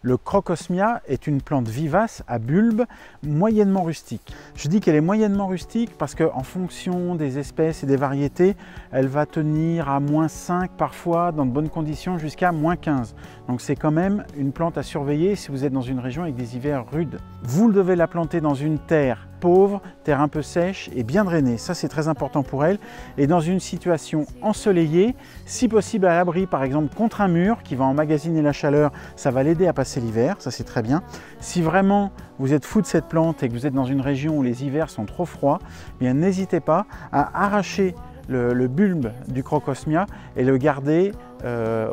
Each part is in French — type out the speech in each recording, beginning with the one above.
Le Crocosmia est une plante vivace à bulbe moyennement rustique. Je dis qu'elle est moyennement rustique parce qu'en fonction des espèces et des variétés, elle va tenir à -5 parfois dans de bonnes conditions jusqu'à -15. Donc c'est quand même une plante à surveiller si vous êtes dans une région avec des hivers rudes. Vous devez la planter dans une terre pauvre, terre un peu sèche et bien drainée. Ça c'est très important pour elle. Et dans une situation ensoleillée, si possible à l'abri par exemple contre un mur qui va emmagasiner la chaleur, ça va l'aider à passer l'hiver, ça c'est très bien. Si vraiment vous êtes fou de cette plante et que vous êtes dans une région où les hivers sont trop froids, eh bien n'hésitez pas à arracher le bulbe du Crocosmia et le garder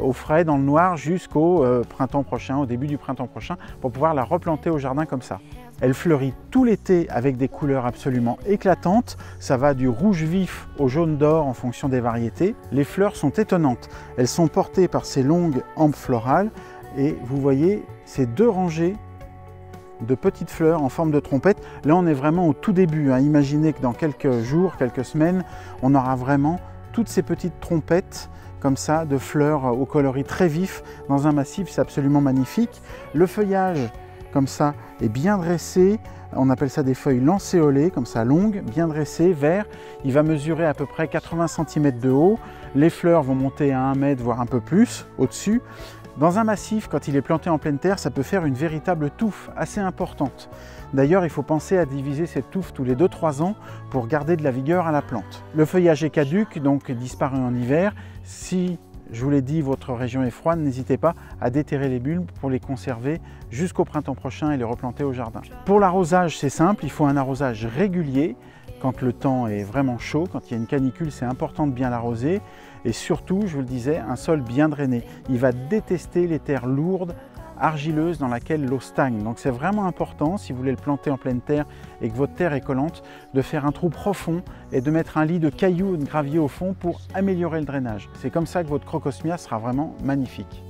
au frais dans le noir jusqu'au printemps prochain, au début du printemps prochain, pour pouvoir la replanter au jardin comme ça. Elle fleurit tout l'été avec des couleurs absolument éclatantes. Ça va du rouge vif au jaune d'or en fonction des variétés. Les fleurs sont étonnantes. Elles sont portées par ces longues hampes florales et vous voyez ces 2 rangées de petites fleurs en forme de trompette. Là, on est vraiment au tout début. Imaginez que dans quelques jours, quelques semaines, on aura vraiment toutes ces petites trompettes comme ça de fleurs au coloris très vif dans un massif. C'est absolument magnifique. Le feuillage comme ça est bien dressé, on appelle ça des feuilles lancéolées, comme ça longues, bien dressées, vert. Il va mesurer à peu près 80 cm de haut, les fleurs vont monter à 1 mètre voire un peu plus au-dessus. Dans un massif, quand il est planté en pleine terre, ça peut faire une véritable touffe assez importante. D'ailleurs, il faut penser à diviser cette touffe tous les 2-3 ans pour garder de la vigueur à la plante. Le feuillage est caduc, donc disparaît en hiver. Si je vous l'ai dit, votre région est froide, n'hésitez pas à déterrer les bulbes pour les conserver jusqu'au printemps prochain et les replanter au jardin. Pour l'arrosage, c'est simple, il faut un arrosage régulier. Quand le temps est vraiment chaud, quand il y a une canicule, c'est important de bien l'arroser. Et surtout, je vous le disais, un sol bien drainé. Il va détester les terres lourdes, argileuses dans laquelle l'eau stagne. Donc c'est vraiment important, si vous voulez le planter en pleine terre et que votre terre est collante, de faire un trou profond et de mettre un lit de cailloux ou de gravier au fond pour améliorer le drainage. C'est comme ça que votre Crocosmia sera vraiment magnifique.